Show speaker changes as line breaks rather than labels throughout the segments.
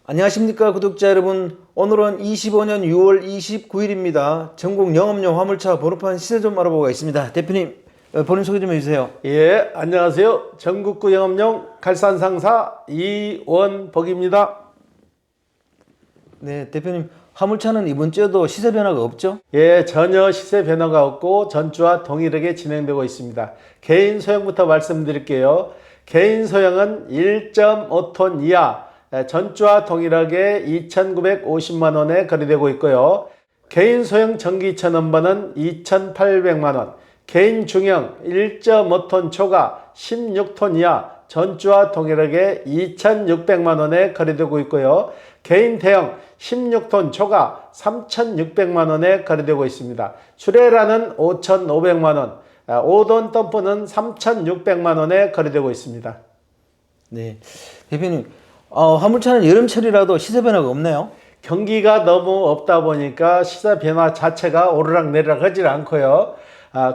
안녕하십니까 구독자 여러분. 오늘은 25년 6월 29일입니다. 전국 영업용 화물차 번호판 시세 좀 알아보고 있습니다. 대표님 본인 소개 좀 해주세요.
예, 안녕하세요. 전국구 영업용 갈산상사 이원복입니다.
네, 대표님 화물차는 이번 주에도 시세 변화가 없죠?
예, 전혀 시세 변화가 없고 전주와 동일하게 진행되고 있습니다. 개인 소형부터 말씀드릴게요. 개인 소형은 1.5톤 이하 전주와 동일하게 2,950만 원에 거래되고 있고요. 개인 소형 전기차 넘버는 2,800만 원. 개인 중형 1.5톤 초과 16톤 이하 전주와 동일하게 2,600만 원에 거래되고 있고요. 개인 대형 16톤 초과 3,600만 원에 거래되고 있습니다. 출애라는 5,500만 원, 5톤 덤프는 3,600만 원에 거래되고 있습니다.
네, 대표님 화물차는 여름철이라도 시세 변화가 없네요.
경기가 너무 없다 보니까 시세 변화 자체가 오르락내리락 하질 않고요.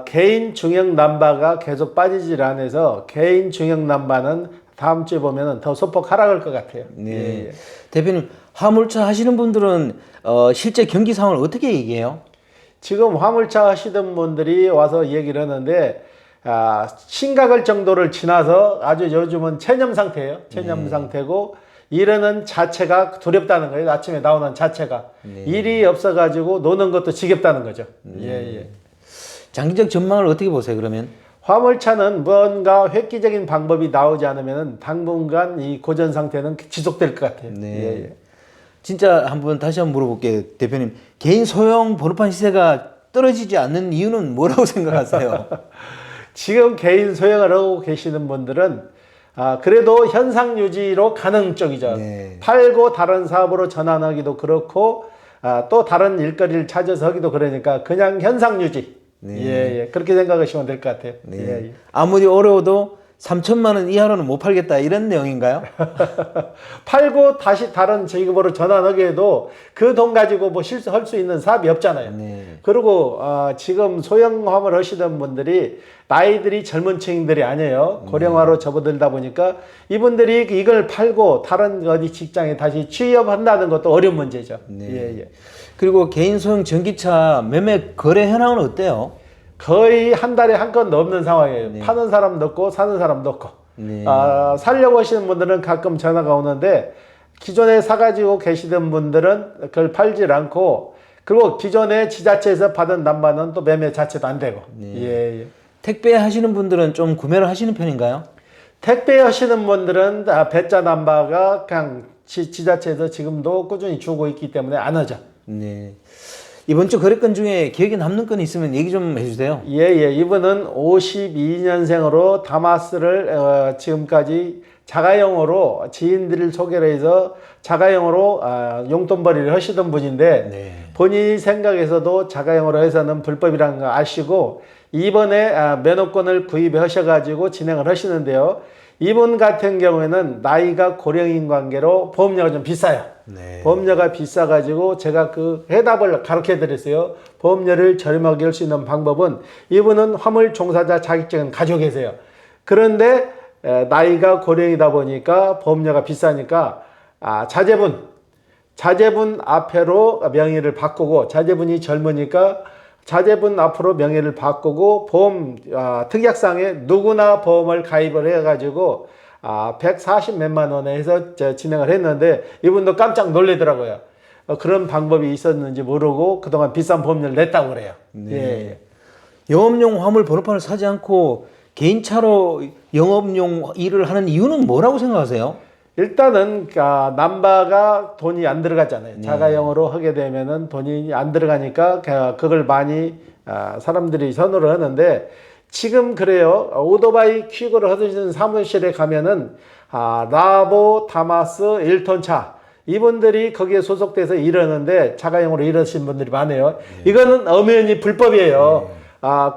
개인 중형 남바가 계속 빠지질 않아서 개인 중형 남바는 다음 주에 보면 더 소폭 하락할 것 같아요.
네,
예.
대표님 화물차 하시는 분들은 실제 경기 상황을 어떻게 얘기해요?
지금 화물차 하시던 분들이 와서 얘기를 하는데 심각할 정도를 지나서 아주 요즘은 체념 상태예요. 체념 상태고 일하는 자체가 두렵다는 거예요. 아침에 나오는 자체가. 일이 없어가지고 노는 것도 지겹다는 거죠. 예.
장기적 전망을 어떻게 보세요 그러면?
화물차는 뭔가 획기적인 방법이 나오지 않으면 당분간 이 고전 상태는 지속될 것 같아요.
네.
예.
진짜 다시 한번 물어볼게요. 대표님, 개인 소형 번호판 시세가 떨어지지 않는 이유는 뭐라고 생각하세요?
지금 개인 소형을 하고 계시는 분들은 그래도 현상 유지로 가능 쪽이죠.
네.
팔고 다른 사업으로 전환하기도 그렇고 또 다른 일거리를 찾아서 하기도 그러니까 그냥 현상 유지.
네.
예. 그렇게 생각하시면 될 것 같아요.
네.
예.
아무리 어려워도 3천만 원 이하로는 못 팔겠다 이런 내용인가요?
팔고 다시 다른 직업으로 전환하게 해도 그 돈 가지고 뭐 실수할 수 있는 사업이 없잖아요.
네.
그리고 지금 소형 화물 하시던 분들이 나이들이 젊은 층들이 아니에요. 고령화로 접어들다 보니까 이분들이 이걸 팔고 다른 어디 직장에 다시 취업한다는 것도 어려운 문제죠.
네.
예.
그리고 개인 소형 전기차 매매 거래 현황은 어때요?
거의 한 달에 한 건 넘는 상황이에요. 파는 사람도 없고 사는 사람도 없고.
네.
살려고 하시는 분들은 가끔 전화가 오는데 기존에 사가지고 계시던 분들은 그걸 팔질 않고 그리고 기존에 지자체에서 받은 남바는 또 매매 자체도 안 되고. 예.
택배 하시는 분들은 좀 구매를 하시는 편인가요?
택배 하시는 분들은 배짜 남바가 그냥 지자체에서 지금도 꾸준히 주고 있기 때문에 안 하죠.
네. 이번 주 거래건 중에 기억에 남는 건 있으면 얘기 좀 해주세요.
예. 이분은 52년생으로 다마스를 지금까지 자가용으로 지인들을 소개를 해서 자가용으로 용돈벌이를 하시던 분인데
네.
본인이 생각에서도 자가용으로 해서는 불법이라는 거 아시고 이번에 면허권을 구입하셔가지고 진행을 하시는데요. 이분 같은 경우에는 나이가 고령인 관계로 보험료가 좀 비싸요.
네.
보험료가 비싸가지고 제가 그 해답을 가르쳐 드렸어요. 보험료를 저렴하게 할 수 있는 방법은 이분은 화물 종사자 자격증은 가지고 계세요. 그런데 나이가 고령이다 보니까 보험료가 비싸니까 자제분 앞으로 명의를 바꾸고 자제분이 젊으니까 자제분 앞으로 명의를 바꾸고 보험 특약상에 누구나 보험을 가입을 해가지고 140 몇만 원에 해서 진행을 했는데 이분도 깜짝 놀래더라고요. 그런 방법이 있었는지 모르고 그동안 비싼 보험료를 냈다고 그래요.
네.
예.
영업용 화물 번호판을 사지 않고 개인차로 영업용 일을 하는 이유는 뭐라고 생각하세요?
일단은 남바가 돈이 안 들어가잖아요. 자가용으로 하게 되면은 돈이 안 들어가니까 그걸 많이 사람들이 선호를 하는데 지금 그래요. 오토바이 퀵으로 하시는 사무실에 가면은 라보, 다마스, 1톤 차 이분들이 거기에 소속돼서 일하는데 자가용으로 일하시는 분들이 많아요. 이거는 엄연히 불법이에요.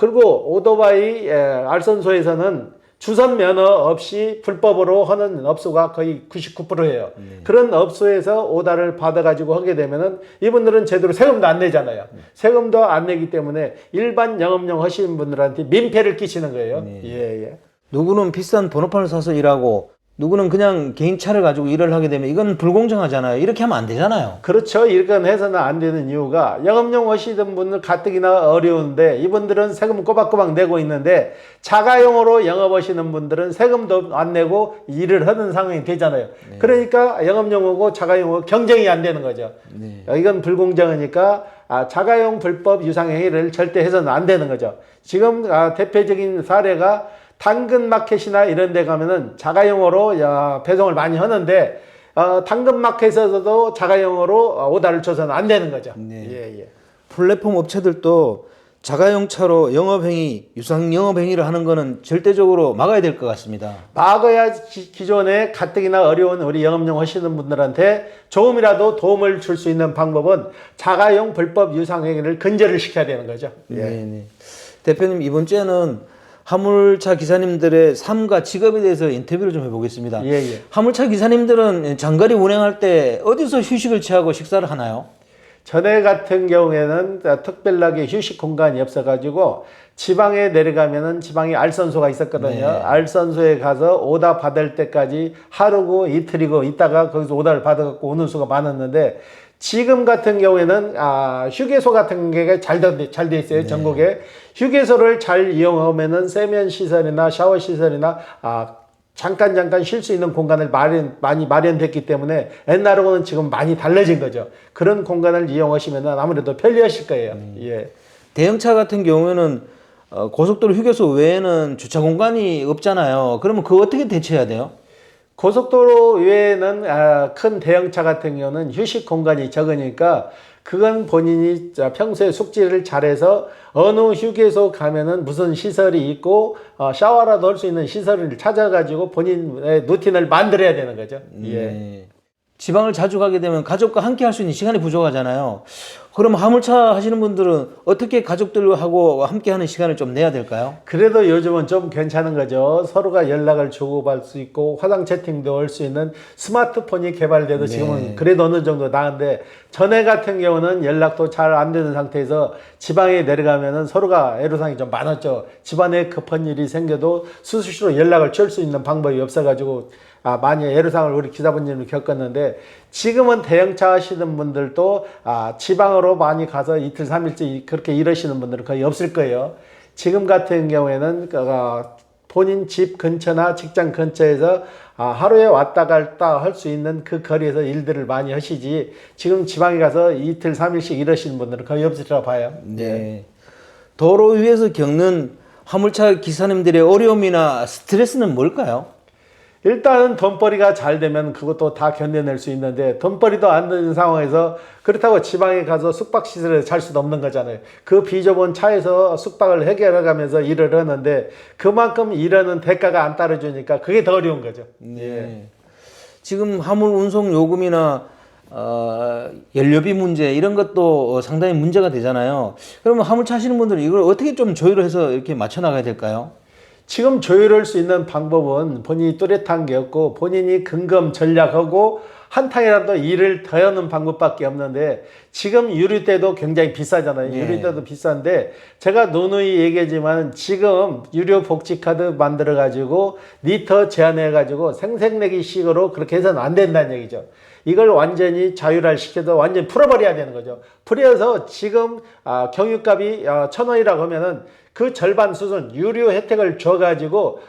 그리고 오토바이 알선소에서는 주선 면허 없이 불법으로 하는 업소가 거의 99%예요. 그런 업소에서 오다를 받아가지고 하게 되면은 이분들은 제대로 세금도 안 내잖아요. 세금도 안 내기 때문에 일반 영업용 하시는 분들한테 민폐를 끼치는 거예요. 예.
누구는 비싼 번호판을 사서 일하고 누구는 그냥 개인 차를 가지고 일을 하게 되면 이건 불공정하잖아요. 이렇게 하면 안 되잖아요.
그렇죠. 이렇게 해서는 안 되는 이유가 영업용 하시던 분들 가뜩이나 어려운데 이분들은 세금 꼬박꼬박 내고 있는데 자가용으로 영업하시는 분들은 세금도 안 내고 일을 하는 상황이 되잖아요.
네.
그러니까 영업용하고 자가용하고 경쟁이 안 되는 거죠.
네.
이건 불공정하니까 자가용 불법 유상행위를 절대 해서는 안 되는 거죠. 지금 대표적인 사례가 당근마켓이나 이런 데 가면은 자가용으로 배송을 많이 하는데 당근마켓에서도 자가용으로 오다를 줘서는 안 되는 거죠.
네.
예.
플랫폼 업체들도 자가용 차로 영업행위, 유상 영업행위를 하는 거는 절대적으로 막아야 될 것 같습니다.
막아야 기존에 가뜩이나 어려운 우리 영업용 하시는 분들한테 조금이라도 도움을 줄 수 있는 방법은 자가용 불법 유상행위를 근절을 시켜야 되는 거죠. 예.
네. 대표님, 이번 주에는 화물차 기사님들의 삶과 직업에 대해서 인터뷰를 좀 해보겠습니다.
예.
화물차 기사님들은 장거리 운행할 때 어디서 휴식을 취하고 식사를 하나요?
전에 같은 경우에는 특별하게 휴식 공간이 없어가지고 지방에 내려가면은 지방에 알선소가 있었거든요.
네.
알선소에 가서 오다 받을 때까지 하루고 이틀이고 있다가 거기서 오다를 받아갖고 오는 수가 많았는데 지금 같은 경우에는 휴게소 같은 게 잘 돼 있어요.
네.
전국에. 휴게소를 잘 이용하면은 세면 시설이나 샤워 시설이나 잠깐 쉴 수 있는 공간을 많이 마련됐기 때문에 옛날하고는 지금 많이 달라진 거죠. 그런 공간을 이용하시면 아무래도 편리하실 거예요. 예.
대형차 같은 경우에는 고속도로 휴게소 외에는 주차 공간이 없잖아요. 그러면 그거 어떻게 대처해야 돼요?
고속도로 외에는 큰 대형차 같은 경우는 휴식 공간이 적으니까 그건 본인이 평소에 숙지를 잘해서 어느 휴게소 가면은 무슨 시설이 있고 샤워라도 할 수 있는 시설을 찾아가지고 본인의 루틴을 만들어야 되는 거죠. 예.
지방을 자주 가게 되면 가족과 함께 할 수 있는 시간이 부족하잖아요. 그럼 화물차 하시는 분들은 어떻게 가족들하고 함께 하는 시간을 좀 내야 될까요?
그래도 요즘은 좀 괜찮은 거죠. 서로가 연락을 주고받을 수 있고 화상 채팅도 할 수 있는 스마트폰이 개발돼도 지금은 그래도 어느 정도 나은데 전에 같은 경우는 연락도 잘 안 되는 상태에서 지방에 내려가면은 서로가 애로사항이 좀 많았죠. 집안에 급한 일이 생겨도 수시로 연락을 취할 수 있는 방법이 없어가지고 많이 애로사항을 우리 기사분님이 겪었는데 지금은 대형차 하시는 분들도 지방으로 많이 가서 이틀 3일째 그렇게 일하시는 분들은 거의 없을 거예요. 지금 같은 경우에는 본인 집 근처나 직장 근처에서 하루에 왔다 갔다 할 수 있는 그 거리에서 일들을 많이 하시지 지금 지방에 가서 이틀 3일씩 일하시는 분들은 거의 없으리라고 봐요.
네. 도로 위에서 겪는 화물차 기사님들의 어려움이나 스트레스는 뭘까요?
일단은 돈벌이가 잘 되면 그것도 다 견뎌낼 수 있는데 돈벌이도 안 되는 상황에서 그렇다고 지방에 가서 숙박시설에 잘 수도 없는 거잖아요. 그 비좁은 차에서 숙박을 해결해 가면서 일을 하는데 그만큼 일하는 대가가 안 따라주니까 그게 더 어려운 거죠.
네. 지금 화물 운송 요금이나 연료비 문제 이런 것도 상당히 문제가 되잖아요. 그러면 화물차 하시는 분들은 이걸 어떻게 좀 조율을 해서 이렇게 맞춰 나가야 될까요?
지금 조율할 수 있는 방법은 본인이 뚜렷한 게 없고 본인이 근검 전략하고 한탕이라도 일을 더 하는 방법밖에 없는데 지금 유류대도 굉장히 비싸잖아요.
네.
유류대도 비싼데 제가 누누이 얘기하지만 지금 유료 복지카드 만들어 가지고 리터 제한해 가지고 생색내기 식으로 그렇게 해서는 안 된다는 얘기죠. 이걸 완전히 자율화 시켜서 완전히 풀어버려야 되는 거죠. 풀어서 지금 경유값이 1,000원이라고 하면은 그 절반 수준 유료 혜택을 줘가지고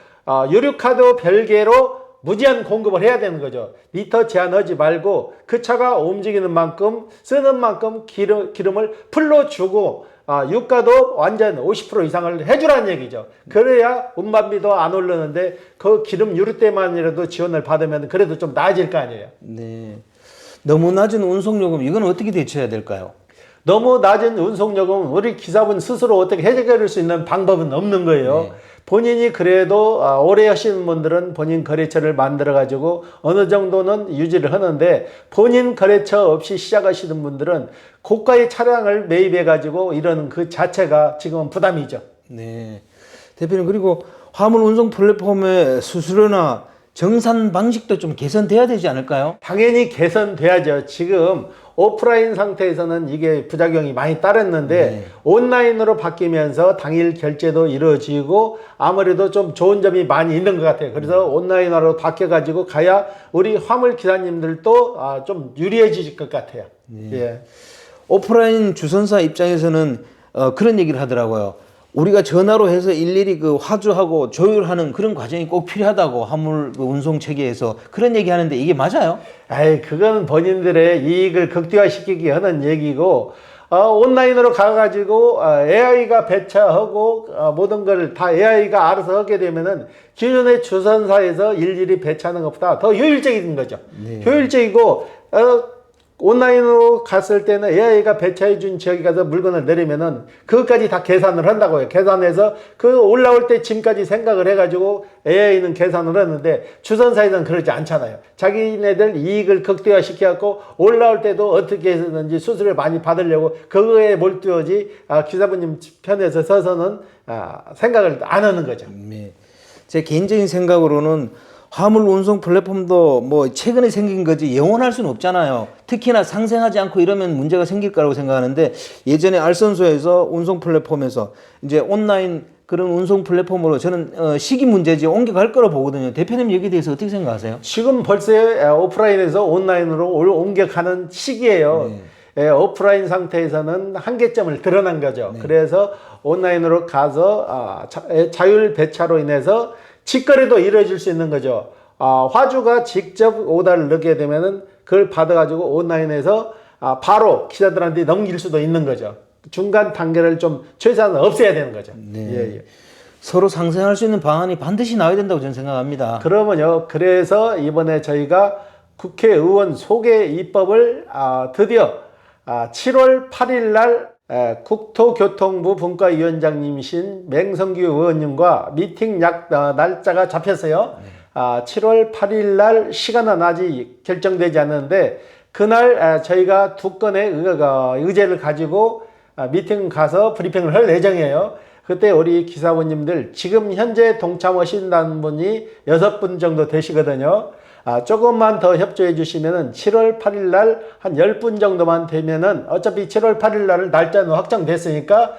유료카드 별개로 무제한 공급을 해야 되는 거죠. 리터 제한하지 말고 그 차가 움직이는 만큼 쓰는 만큼 기름을 풀로 주고 유가도 완전 50% 이상을 해주라는 얘기죠. 그래야 운반비도 안 오르는데 그 기름 유류 때만이라도 지원을 받으면 그래도 좀 나아질 거 아니에요.
네. 너무 낮은 운송요금 이건 어떻게 대처해야 될까요?
너무 낮은 운송요금은 우리 기사분 스스로 어떻게 해결할 수 있는 방법은 없는 거예요.
네.
본인이 그래도 오래 하시는 분들은 본인 거래처를 만들어 가지고 어느 정도는 유지를 하는데 본인 거래처 없이 시작하시는 분들은 고가의 차량을 매입해 가지고 이런 그 자체가 지금은 부담이죠.
네. 대표님, 그리고 화물 운송 플랫폼의 수수료나 정산 방식도 좀 개선돼야 되지 않을까요?
당연히 개선돼야죠. 지금 오프라인 상태에서는 이게 부작용이 많이 따랐는데 온라인으로 바뀌면서 당일 결제도 이루어지고 아무래도 좀 좋은 점이 많이 있는 것 같아요. 그래서 온라인으로 바뀌어가지고 가야 우리 화물 기사님들도 좀 유리해질 것 같아요. 예.
오프라인 주선사 입장에서는 그런 얘기를 하더라고요. 우리가 전화로 해서 일일이 그 화주하고 조율하는 그런 과정이 꼭 필요하다고 화물 그 운송 체계에서 그런 얘기 하는데 이게 맞아요?
아이, 그건 본인들의 이익을 극대화시키기 하는 얘기고, 온라인으로 가가지고, AI가 배차하고, 모든 걸 다 AI가 알아서 하게 되면은, 기존의 주선사에서 일일이 배차하는 것보다 더 효율적인 거죠. 효율적이고, 온라인으로 갔을 때는 AI가 배차해준 지역에 가서 물건을 내리면은 그것까지 다 계산을 한다고요. 계산해서 그 올라올 때 짐까지 생각을 해가지고 AI는 계산을 하는데 주선사에서는 그러지 않잖아요. 자기네들 이익을 극대화시켜갖고 올라올 때도 어떻게 해서든지 수수료를 많이 받으려고 그거에 몰두하지 기사부님 편에서 서서는 생각을 안 하는 거죠.
네. 제 개인적인 생각으로는 화물 운송 플랫폼도 뭐 최근에 생긴 거지 영원할 수는 없잖아요. 특히나 상생하지 않고 이러면 문제가 생길 거라고 생각하는데 예전에 알선소에서 운송 플랫폼에서 이제 온라인 그런 운송 플랫폼으로 저는 시기 문제지 옮겨갈 거라 보거든요. 대표님 여기에 대해서 어떻게 생각하세요?
지금 벌써 오프라인에서 온라인으로 옮겨가는 시기예요. 오프라인 상태에서는 한계점을 드러난 거죠. 그래서 온라인으로 가서 자율 배차로 인해서 직거래도 이루어질 수 있는 거죠. 화주가 직접 오더를 넣게 되면은 그걸 받아가지고 온라인에서 바로 기사들한테 넘길 수도 있는 거죠. 중간 단계를 좀 최소한 없애야 되는 거죠. 예.
서로 상생할 수 있는 방안이 반드시 나와야 된다고 저는 생각합니다.
그러면요. 그래서 이번에 저희가 국회의원 소개 입법을 드디어 7월 8일 날 국토교통부 분과위원장님이신 맹성규 의원님과 미팅 날짜가 잡혔어요. 7월 8일 날 시간은 아직 결정되지 않는데 그날 저희가 두 건의 의제를 가지고 미팅 가서 브리핑을 할 예정이에요. 그때 우리 기사원님들 지금 현재 동참하신다는 분이 6분 정도 되시거든요. 조금만 더 협조해 주시면은 7월 8일 날 한 10분 정도만 되면은 어차피 7월 8일 날 날짜는 확정됐으니까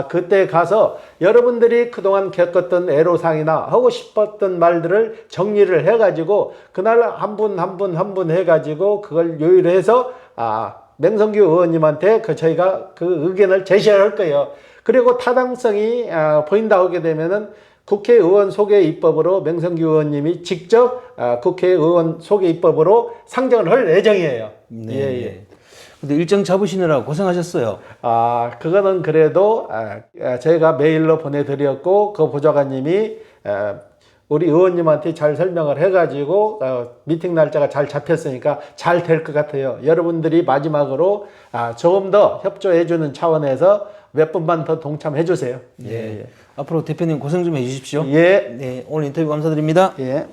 그때 가서 여러분들이 그동안 겪었던 애로사항이나 하고 싶었던 말들을 정리를 해가지고 그날 한 분 해가지고 그걸 요일해서 맹성규 의원님한테 저희가 그 의견을 제시할 거예요. 그리고 타당성이 보인다 하게 되면은 국회의원 소개 입법으로 맹성규 의원님이 직접 국회의원 소개 입법으로 상정을 할 예정이에요.
네. 근데 일정 잡으시느라 고생하셨어요.
그거는 그래도 저희가 메일로 보내드렸고 그 보좌관님이 우리 의원님한테 잘 설명을 해가지고 미팅 날짜가 잘 잡혔으니까 잘 될 것 같아요. 여러분들이 마지막으로 조금 더 협조해주는 차원에서 몇 분만 더 동참해 주세요.
예. 앞으로 대표님 고생 좀 해주십시오.
예.
네, 오늘 인터뷰 감사드립니다.
예.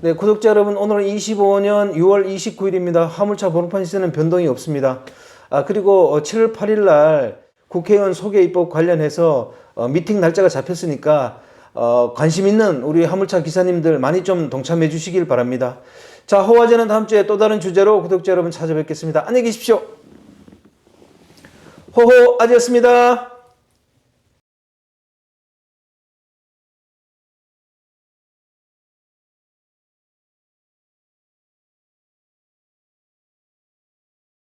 네, 구독자 여러분, 오늘은 25년 6월 29일입니다. 화물차 번호판 시세는 변동이 없습니다. 그리고 7월 8일 날 국회의원 소개 입법 관련해서 미팅 날짜가 잡혔으니까 관심 있는 우리 화물차 기사님들 많이 좀 동참해 주시길 바랍니다. 자, 호화제는 다음 주에 또 다른 주제로 구독자 여러분 찾아뵙겠습니다. 안녕히 계십시오. 호호 아지였습니다.